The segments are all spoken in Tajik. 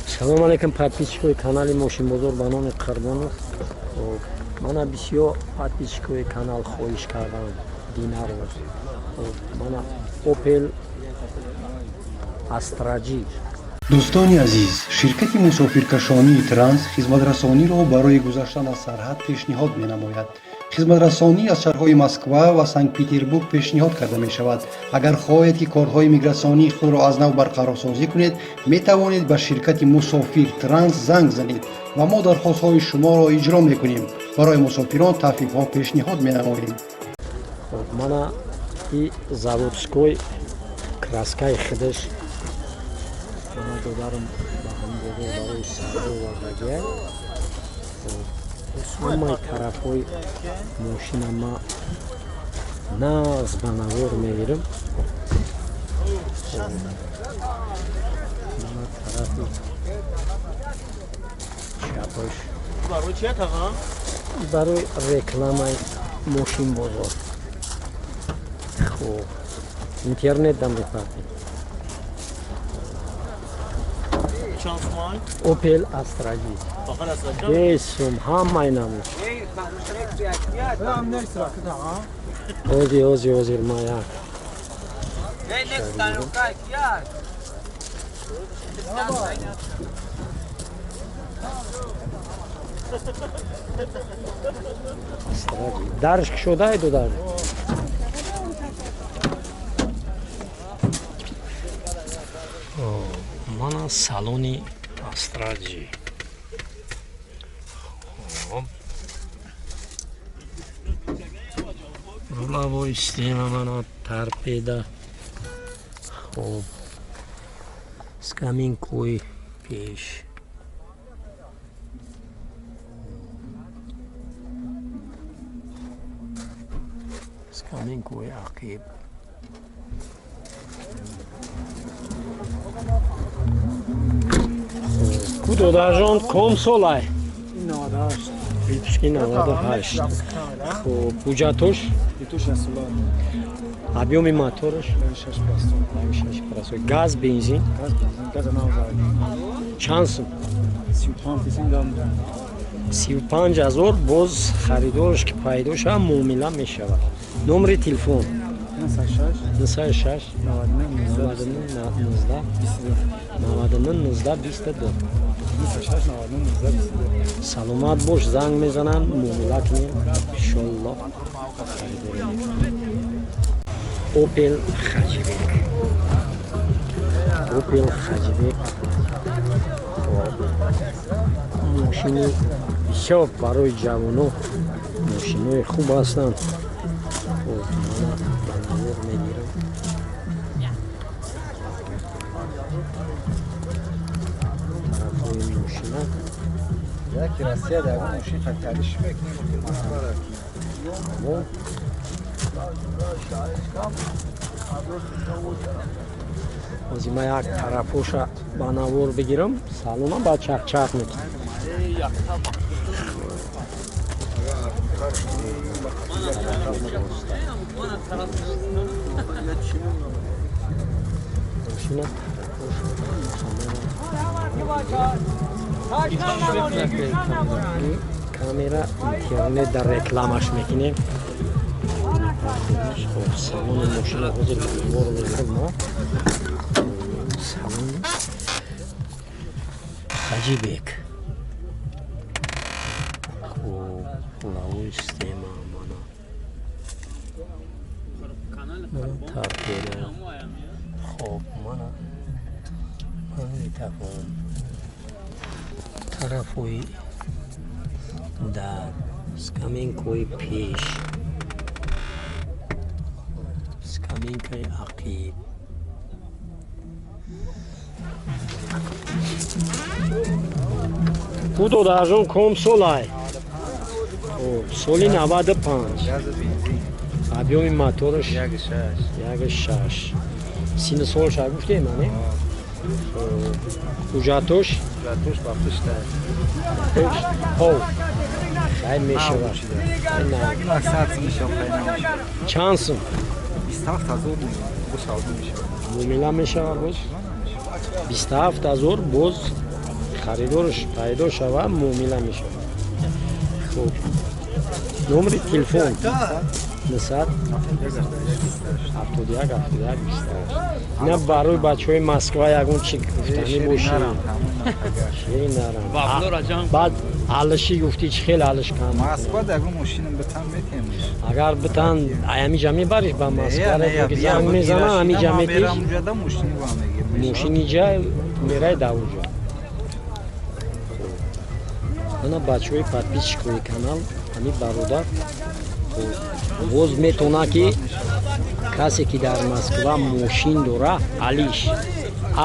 Салом алейкум подписчикои канали Мошинбозор Банони Қарбонов. Мана бисёр подписчикои канал хоҳиш кардам динар. Мана Opel Astra-G. дӯстони азиз, ширкати мусофиркашонии Транс хизматрасониро барои гузаштан аз сарҳад пешниҳод менамояд. хизматрасонӣ аз шаҳрҳои Москва ва Санкт-Петербург пешниҳод карда мешавад. агар хоҳед ки корҳои миграсионии худро аз нав барқарорсозӣ кунед, метавонед ба ширкати Мусофир Транс занг занед ва мо дархостҳои шуморо иҷро мекунем. барои мусофирон таҳфифҳо пешниҳод менамоем. Мана и заводской краскаи худаш додарам ба ҳамдода барои сардо ва багия. ҳамаи тарафҳои мошина ма нағз ба навор мегирам. мана тарафи чапаш барои рекламаи Мошинбозор. хуб интернет дам мепартем. Opel Astra-G. Бесум ҳамаи намуд. Озир мая. Дарш шудай додар. Мана салони Astra-G. рулавои система мана торпеда. хуб скаминкои пеш. скаминкои ақиб. Додажон ком солай? 98. Випуски 98. Хуб буҷатош? Объёми мотораш? 6%. Газ, бензин? Чанд сум? 35,000 боз харидораш ки пайдо шава муомила мешавад. номери телефон 96 99 саломат бош, занг мезананд, муомила кунем иншолло. Opel Хаҷибек. мошини бисёр барои ҷавоно мошинои хуб ҳастанд. Ози ма як тарафоша ба навор бигирам, салона ба чахчах мекунам. камера интернет дар рекламаш мекунем. салони мошина ҳозир навор мегирам мо. салони Хаҷибек. лавои система мана торпеда. хоб мана метавон тарафои дар скаминкои пеш, скаминкаи ақиб. Буду дажон ком солай? соли 95. объёми мотораш 1.6. сини солша гуфтем ане? ҳуҷҷатош хай мешавад. чанд сум? 27000 муомила мешавад боз? 27000 боз харидорш пайдо шава муомила мешавад. Хуб, номери телефон 900 71 71 28. Ина барои бачаҳои Москва ягон чӣ гуфтанӣ бошед? Шери нарам. Баъд алиши гуфтӣ чӣ хел алиш кам? Москва дагу мошина битан метемиш. Агар битан аямиҷа мебариш ба Москва занг мезана амиҷа метиш. Муҷада мошини ва мегир. Мошиниҷа мерай давуҷа. Ана бачаҳои подписчикои канал ҳами бародар боз метавона ки касе ки дар Москва мошин дора алиш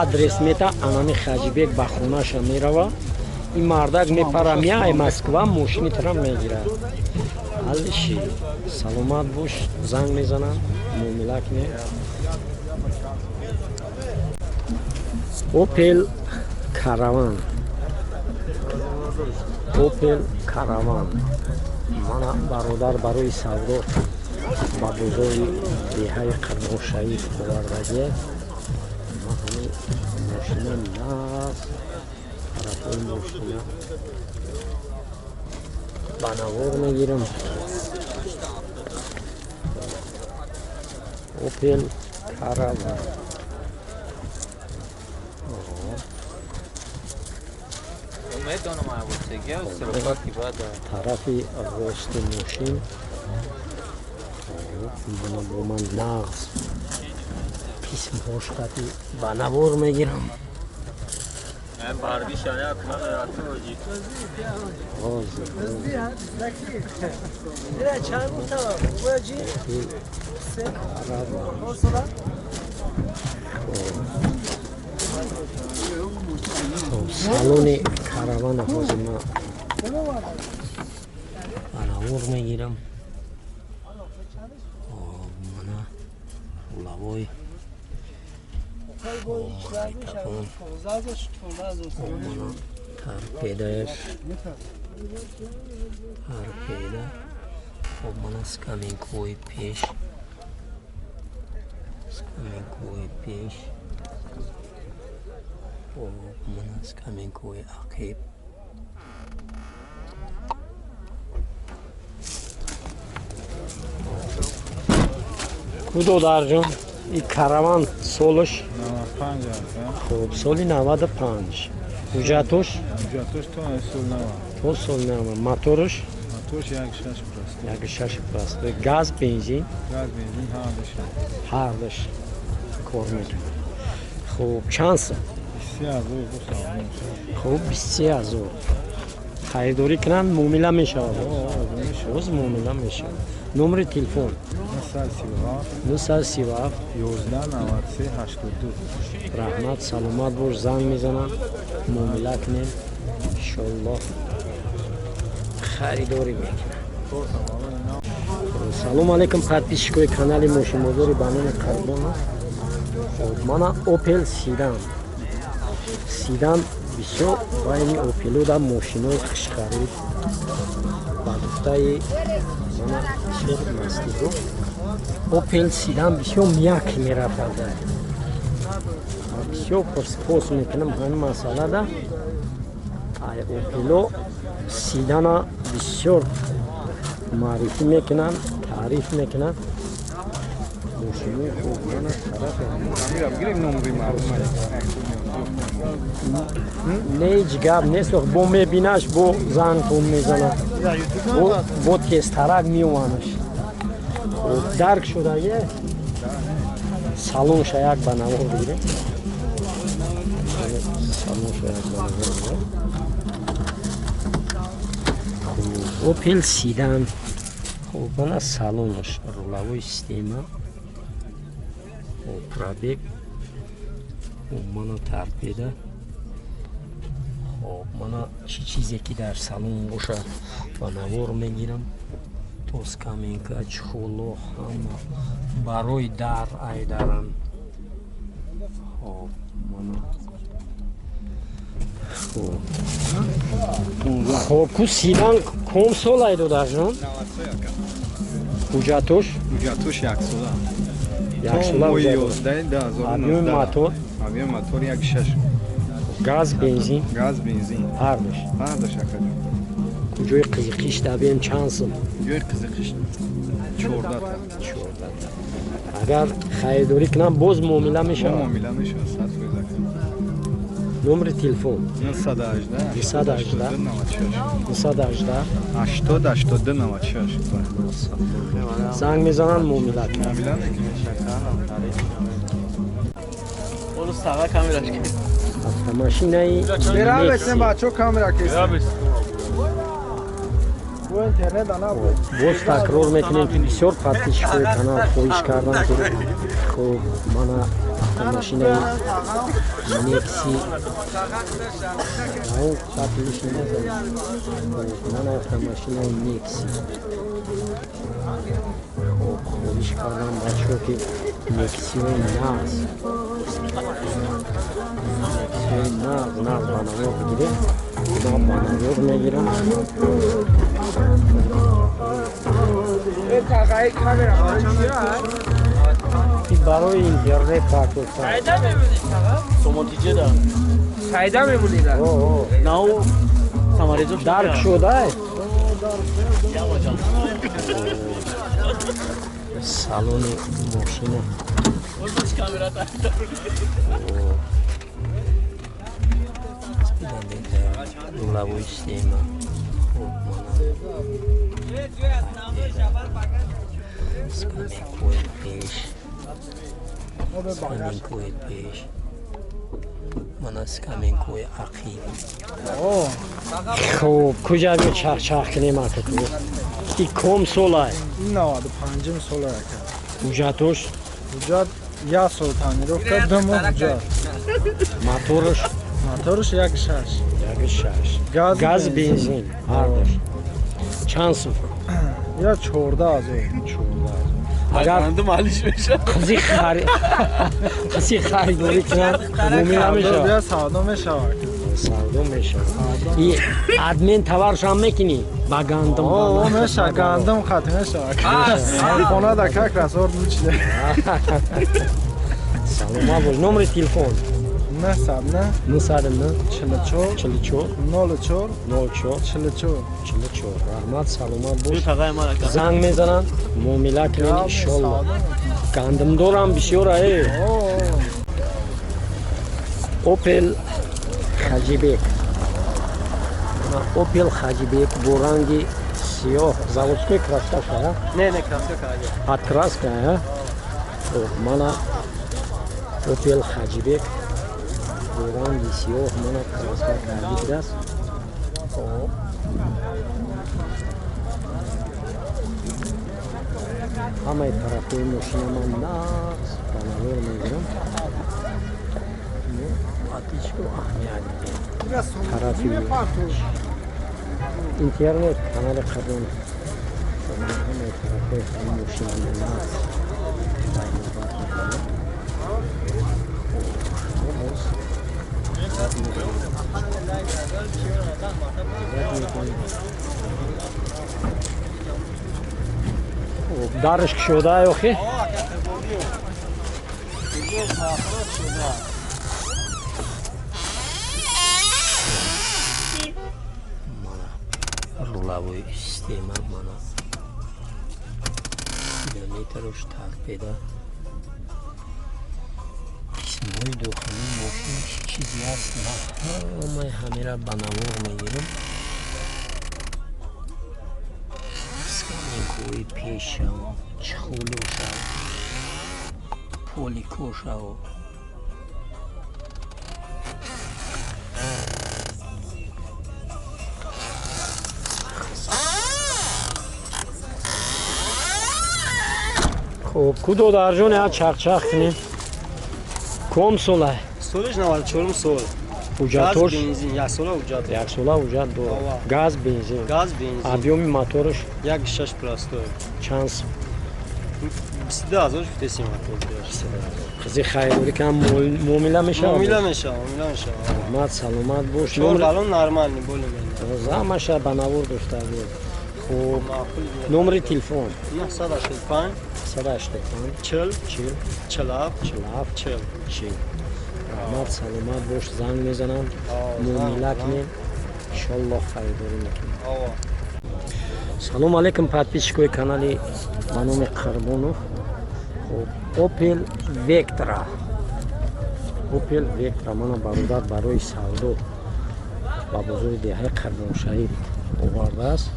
адрес мета анани Хаҷибек ба хонаша мерава ин мардак мепара мияй Москва мошини тара мегирад. Алиши саломат бош, занг мезанам муомила кунем. Opel Caravan. Opel Caravan. Мана бародар барои савдо ба бозори деҳаи Қирмошаиф овардагӣ. Ма ҳамин мошина наст, тарафои мошина ба навор мегирам. Opel Caravan. Тарафи рости мошин мана бо ман нағз писмҳош хати ба навор мегирам. салони каравана ҳозир ма ба навор мегирам. мана лавои мана тарпедаш тарпеда мана скаминкои пеш мана скаминкои ақиб кудодарҷон ин караван солаш 95 аст. хуб соли 95 ҳуҷҷатош то соли 90 мотораш Мотор 1.6 прост. 1.6 прост газ бензин Газ бензин ҳардаш кор мекунад. хуб чанд сол? 30000 хуб 20000 харидорӣ кунанд муомила мешавад. боз муомила мешавад. номери телефон 937 1193 82. раҳмат, саломат бош, занг мезанам муомила кунем иншоаллоҳ харидорӣ мекунам. салому алайкум подписчикои канали мошинбозори ба номи Қарбон аст. мана Opel Sedan бисёр байни Opel-ода мошинои хушхарид ба гуфтаи мана бисёр мастиҳо Opel Sedan бисёр мияк мерафада. бисёр пос мекунам ҳамин масъалада. Opel Sedan-а бисёр маърифӣ мекунам, таъриф мекунам. мошинои хубана тарафи не ҳеҷ гап нест. бо мебинаш бо зангтон мезана бо тезтарак меоманаш дарк шудае. салон шаяк ба навор бигирем. Opel Sedan хубана салонаш рулавои система пробег мана тарпеда. мана чӣ чизе ки дар салон боша ба навор мегирам. то скаминка чӯло ҳама барои дар айдарам. хуб ку Sedan ком сол айдо дарҷон? ҳуҷҷатош? Ҳуҷҷатош 1 сола. як сола ҳуҷҷат. ҳуҷҷат. ҳамин мотор Avia motor 1.6 گاز بنزین gaz benzin. هر دوش Ha da şaka. کجای قیقیش دبیم چند سال Gör kızıkış. Çorda ta. اگر خریداری کنم باز معامله میشه Şama milanı şu sat koyacak. نمر تلفن Nasıl da ajda? 218. Navaçıyor. 218 80 navaçıyor. زنگ میزنن معامله کنم Milan Onu sağa kamera çıkıyor. автомашинای Berabersin Nexi. bak çok kamera kesin. Bu internet ana bu. باز تکرار میکنیم که بسیار подписчикои канал خواهش کردن که خب من автомашинای Nexi او подписчик نزنم من автомашинای Nexi خب خواهش کردم بچه‌ها که Nexi های ناز ناز بانوار بگیره من بانوار میگیرم این برای اینترنت پاکستان Somotice da. Sayda memnuniyet. Now Samarejo درک شده سالن ماشینه kamera da. Ulavui sistema. Скаменкует пеш. Мана скаменкует ақиб. خب کجا می چرخ کنیم اکو این کم سولای این 95 سال کرد. کجا توش Ucat ya sultanı demo ucat. موتورش Motorش 1.6. یک شش Gaz گاز benzin. بنزین هر دوش چند سو Ya çorda az o. اگر Anladım alışmış. کسی خریداری کنن مومی نمیشه Ya sağda meşavak. سردو میشه این ادمین تورش هم میکنی بگندم O meşa gandım katı meşavak. Ona da kak rasor buçile. سلام باش نمره تلفن Ne sab ne? 909 44 44 04 04 44. 44 رحمت سلامت Bu باش tagay malaka. زنگ میزنن معامله کنین انشالله گندم دارم بسیار ای اوپل خجیبک اوپل خجیبک با رنگ سیاه заводской краска ша Ne kraska kage. от краска мана اوپل خجیبک با رنگ سیاه мана краска кардидас ҳамаи тарафҳои мошина ман нағз банавор мегирам атичко аҳамият тарафи интернет канали қадом ҳамаи тарафҳои ҳами мошинани нағз байнобат мекунам дарш шуда охи рулавои система мана спидометрош тарпеда қисмҳои дохилии мошин чӣ чизе аст ҳамаи ҳамеро ба навор мегирам скаменкои пешао чхулушао поликошао خب کدو در جون ها چرخ کنیم کم سوله Sonuç ne var? Çorum sol. уҷатош benzin. Ya sola ucat. як сола уҷат до газ бензин Gaz benzin. объёми мотораш 1.6 простой. чанд су 22,000 vitesi motor. қизи хайдорӣ кам муомила мешавад Muamele meşa. ҳурмат саломат бош Çor balon normalni bölümünde. замаша ба навор дофта буд хуб Makul. номери телефон 985 185 40 40 40 40 40 40 Омад саломат бош, занг мезанам, муомила кунем, иншоллоҳ харидорӣ мекунем. Салом алейкум подписчикои канали ба номи Қарбонов. Opel Vectra. Opel Vectra мана бародар барои савдо ба бозори деҳаи Қарбоншаҳид овардааст,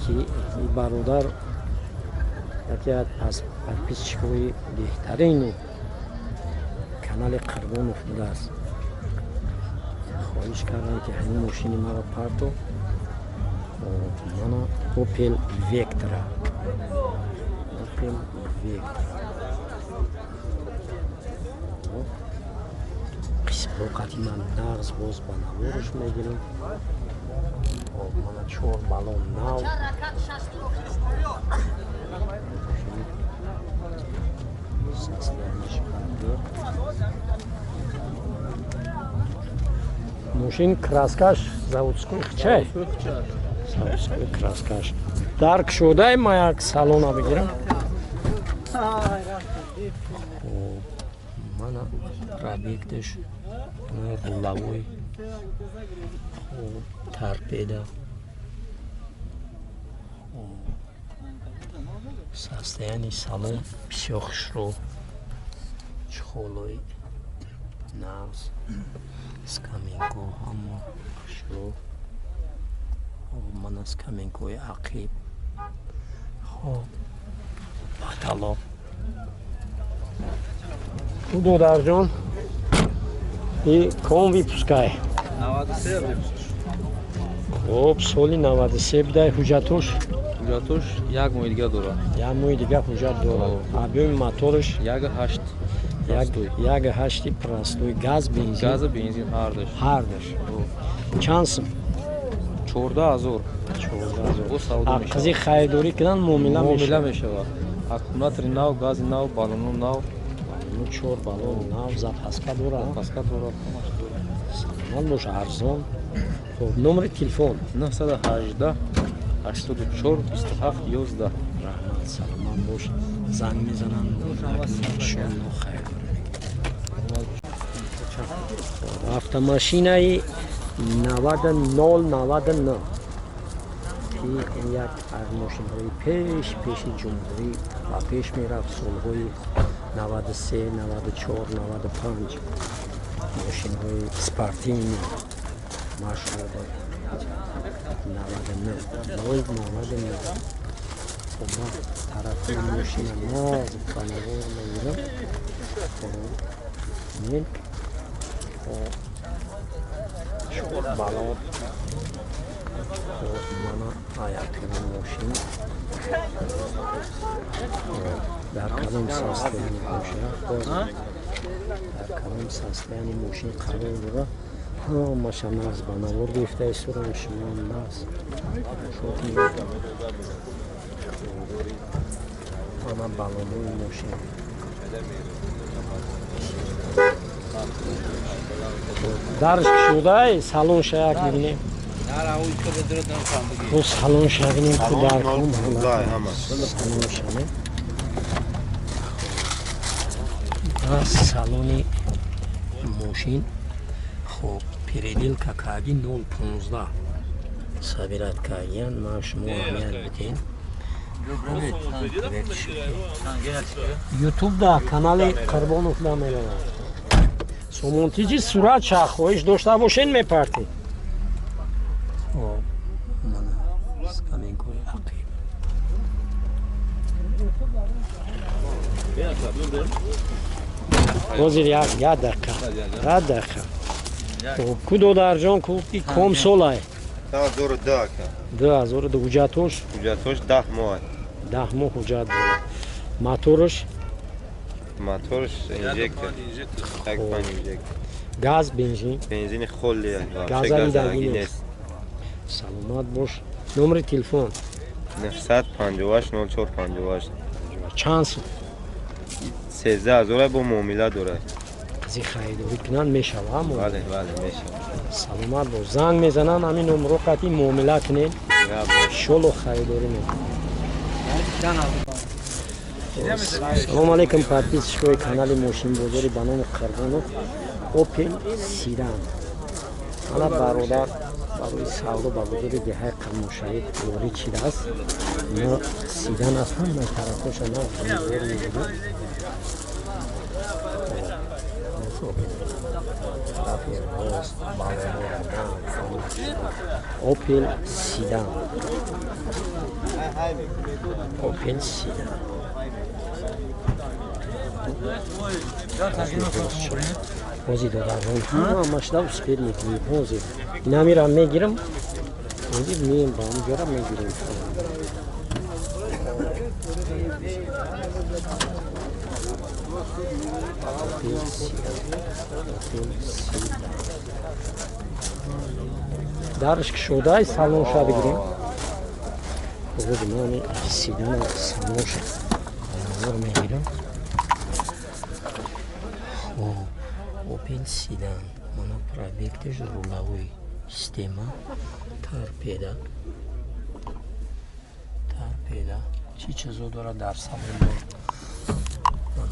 ки ин бародар яке аз подписчикои беҳтарини канали Қарбонов будааст. хоҳиш кардам ки ҳамин мошини маро парто мана Opel Vectra. Opel Vectra қисмоқати ман нағз боз ба навораш мегирем. мана 4 балон нав, мошин краскаш заводской хчай, заводской краскаш дарк шудай. ма як салона бигирам. мана пробекташ рулавой, торпеда, состояние салон бисёр хушро, чхолои навз, скамейко ҳама хушро. мана скамейкои ақиб, батало. Додарҷон, и ком випускай? 93 випускаш. Хоб, соли 93 бидай. Ҳуҷҷатош? Ҳуҷҷатош як моҳи дига дорад. Як моҳи дига ҳуҷҷат дорад. Объёми мотораш? 1.8. 1.8 простой. Газ, бензин? Газу бензин ҳардаш. Ҳардаш. Чанд сум? 14000. 14000. Бо савдо мешавад. Аққизи харидорӣ кунанд муомила мешавад. Аккумулятори нав, гази нав, балону нав. 4 балон нав, запаска дорад. Запаска дорад. Саломат бош, арзон. Хоб, номери телефон? 918 84 27 11. раҳмат, саломат бош. занг мезанам, иншоллоҳ хайрдорӣ мекунем. автомашинаи 9099 ки ин як аз мошинҳои пеши ҷумҳурӣ ба пеш мерафт. солҳои 93, 94, 95 мошинҳои спортивни машҳур 99. خب من طرفی ماشین ناز بنوار میگیرم. این شور بالات من آیاتی ماشین در کدام ساستانی باشه در کدام ساستانی ماشین قرار داره. ماشین ناز بنوار گفته سرم شما ناز شوخی мана балонои мошин. дарш кушодай салонша як мебинем. салонша бинем ки даркум салонша не. салони мошин хоб переделка карди 015 сабират кардиян. ман шумо аҳамият бидем. ютуб да канали Қарбонов да меравад. сомонтиҷи сурат шахоиш дошта бошен мепарти. ҳозир як дақиқа ку додарҷон ку ком солай 2002 ҳуҷҷатош 10 моҳ ҳуҷҷат дорад. мотораш инжектор газ бензин бензини холли газави дагӣ нест. саломат бош. номери телефон 958 0458 чанд сум? 13000 бо муомила дорад. қизи харидорӣ кунанд мешавад? бале мешавад. саломат бош. занг мезанам ҳамин номеро қати муомила кунем. иншоллоҳ харидорӣ мекунем. салому алейкум подписчикои канали мошинбозори ба номи Қарбонов. Opel Sidan. Ana baroдар барои савдо ба вуҷуди деҳаи қамошаи ворид шидааст. Ино Sidan аст, ҳамаи тарафҳоша нав ҳамзор мебинад. Тарафи рост, балоно, Opel Sidan. Opel Sidan. Ҳозир додарон ҳамаш дав спер мекунем. Ҳозир инамира мегирам. Ҳозир меем ба ҳамҷора мегирем. дарш кушодаи салонша бигирем. ҳозир ман Sidan салонша назар мегирам. Opel Sidan. Mana пробегташ руловой система. Торпеда. Чӣ чизо дорад дар салон?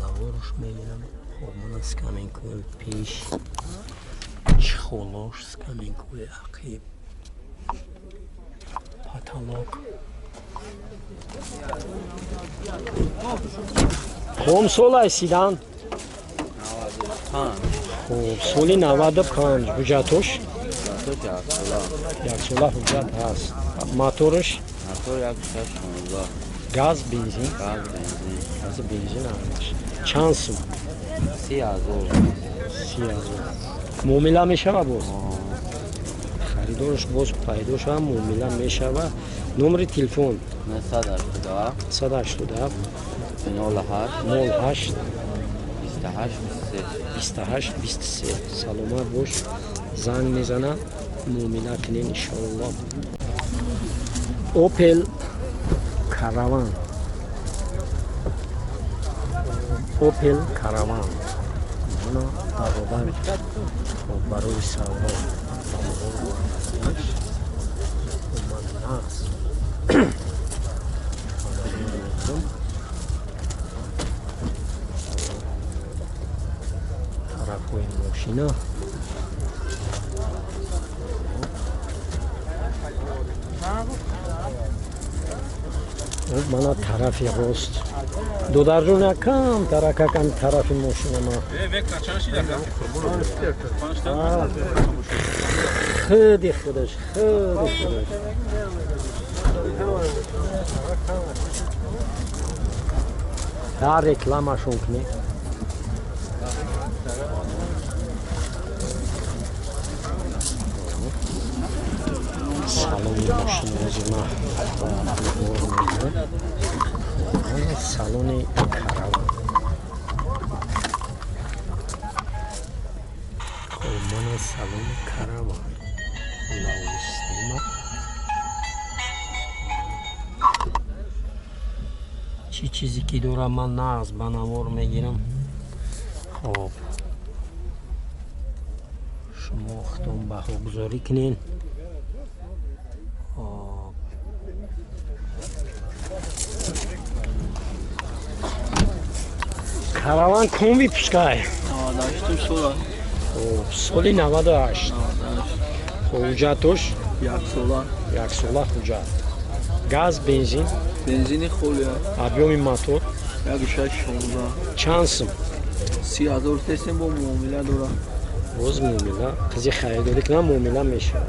Наворш мебинам. Хоб мана скаминкои пеш. Чхолош скаминкои ақиб. Потолок. Ком солай Sidan? соли 95 ҳуҷҷатош яксола ҳуҷҷат ҳаст. Моторш газ бензин ҳаст. чанд сум? 30,000. муомила мешава боз? харидорш боз пайдо шава муомила мешава. номери телефон 187 08 28 23. саломат бош. занг мезана муомила кунем иншоалло. Opel Caravan. Mana baroдар барои савдо тарафҳои мошина. мана тарафи рост додарҷон якам таракакам тарафи мошинама хиди худаш дар рекламашон кунем. салони мошина озима салони Caravan. мана салони Caravan лавои система. чӣ чизе ки дорам ман нағз ба навор мегирам. хоб шумо худтон баҳогузорӣ кунед. Caravan комби пускай. соли 98. ҳуҷҷатош яксола ҳуҷҷат. газ бензин. бензини холия. объёми мотор 1.6. чанд сум? 30,000 тестем бо муомила дора. боз муомила қизи харидорӣ кунам муомила мешавад.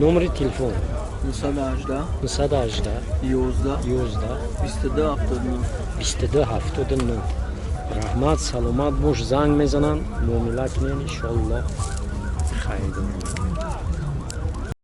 номери телефон 918 11 11 2279. раҳмат, саломат бош. занг мезанам муомила кунем иншоалло. хайр.